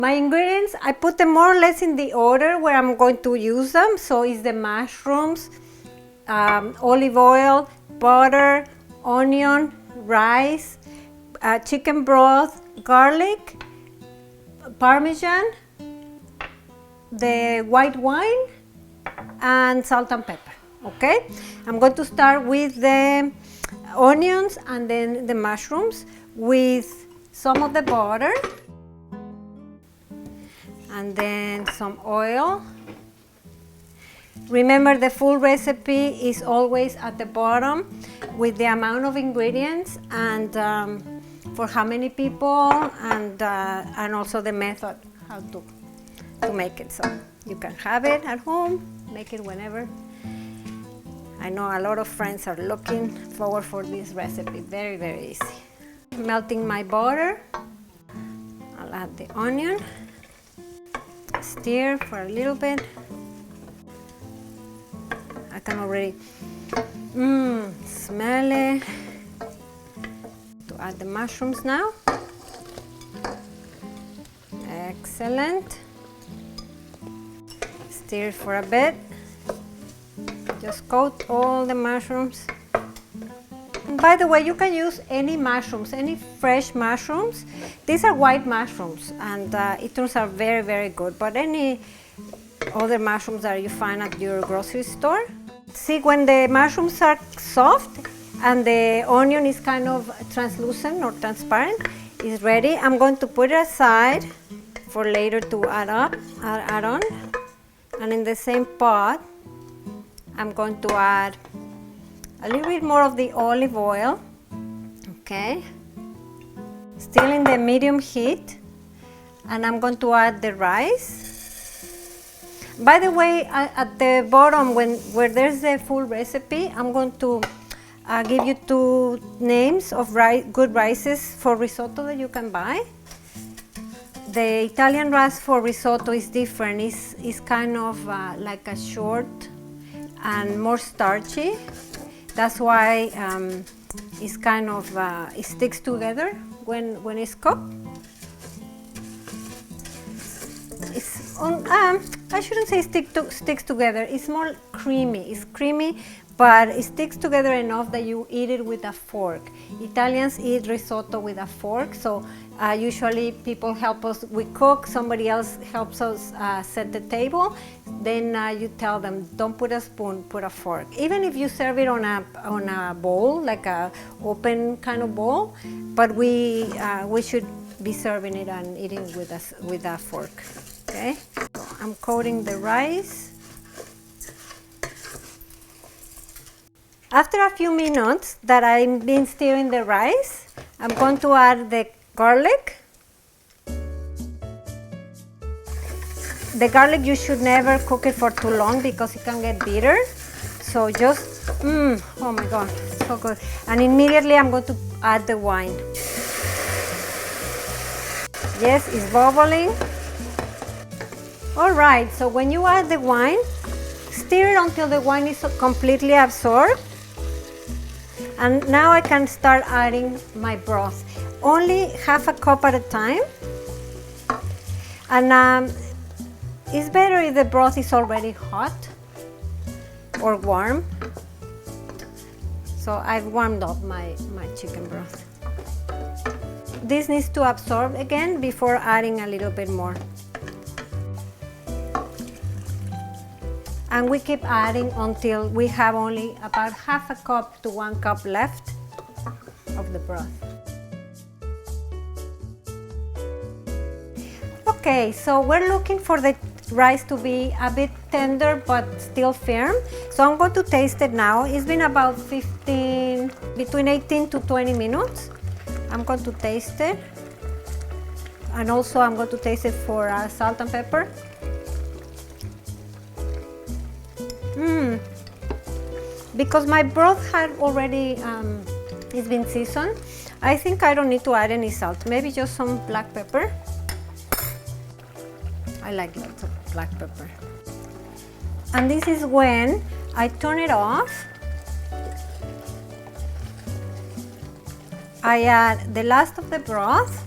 My ingredients, I put them more or less in the order where I'm going to use them. So it's the mushrooms, olive oil, butter, onion, rice, chicken broth, garlic, Parmesan, the white wine, and salt and pepper. Okay, I'm going to start with the onions and then the mushrooms with some of the butter and then some oil. Remember, the full recipe is always at the bottom with the amount of ingredients and for how many people and also the method how to make it, so you can have it at home, make it whenever. I know a lot of friends are looking forward for this recipe. Very, very easy. Melting my butter. I'll add the onion. Stir for a little bit. I can already smell it. To add the mushrooms now. Excellent. Stir for a bit. Just coat all the mushrooms. And by the way, you can use any mushrooms, any fresh mushrooms. These are white mushrooms and it turns out very, very good. But any other mushrooms that you find at your grocery store. See, when the mushrooms are soft and the onion is kind of translucent or transparent, it's ready. I'm going to put it aside for later to add on. And in the same pot, I'm going to add a little bit more of the olive oil, okay, still in the medium heat, and I'm going to add the rice. By the way, at the bottom, where there's the full recipe, I'm going to give you 2 names of good rices for risotto that you can buy. The Italian rice for risotto is different. It's kind of like a short and more starchy. That's why it's kind of it sticks together when it's cooked. It's I shouldn't say sticks together. It's more creamy. It's creamy, but it sticks together enough that you eat it with a fork. Italians eat risotto with a fork, so usually people help us. We cook. Somebody else helps us set the table. Then you tell them, don't put a spoon, put a fork. Even if you serve it on a bowl, like a open kind of bowl, but we should be serving it and eating with a fork. Okay, so I'm coating the rice. After a few minutes that I've been stirring the rice, I'm going to add the garlic. The garlic, you should never cook it for too long because it can get bitter. So just, oh my God, so good. And immediately I'm going to add the wine. Yes, it's bubbling. All right, so when you add the wine, stir it until the wine is completely absorbed. And now I can start adding my broth. Only half a cup at a time. And it's better if the broth is already hot or warm. So I've warmed up my chicken broth. This needs to absorb again before adding a little bit more. And we keep adding until we have only about half a cup to 1 cup left of the broth. Okay, so we're looking for the rice to be a bit tender but still firm. So I'm going to taste it now. It's been about between 18 to 20 minutes. I'm going to taste it. And also I'm going to taste it for salt and pepper. Because my broth had already it's been seasoned, I think I don't need to add any salt. Maybe just some black pepper. I like lots of black pepper. And this is when I turn it off. I add the last of the broth.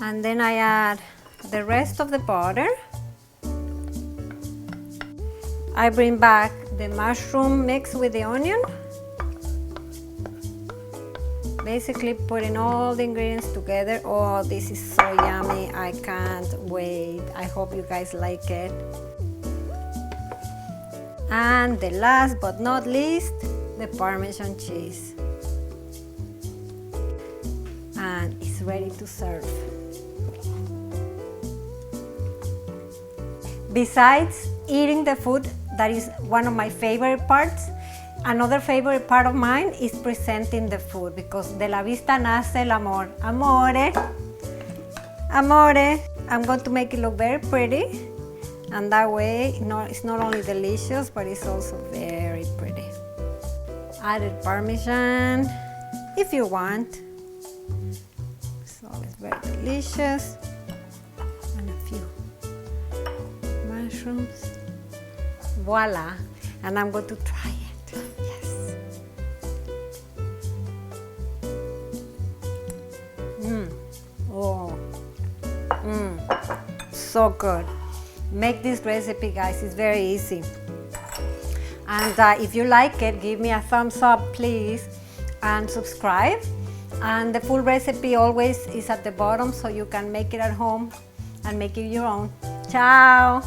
And then I add the rest of the butter. I bring back the mushroom mix with the onion. Basically putting all the ingredients together. Oh, this is so yummy. I can't wait. I hope you guys like it. And the last but not least, the Parmesan cheese. And it's ready to serve. Besides eating the food, that is one of my favorite parts. Another favorite part of mine is presenting the food, because de la vista nace el amor. Amore, amore. I'm going to make it look very pretty, and that way it's not only delicious, but it's also very pretty. Added Parmesan if you want. So it's very delicious. And a few mushrooms. Voila! And I'm going to try it. Yes. Oh. So good. Make this recipe, guys. It's very easy. And if you like it, give me a thumbs up, please, and subscribe. And the full recipe always is at the bottom, so you can make it at home and make it your own. Ciao!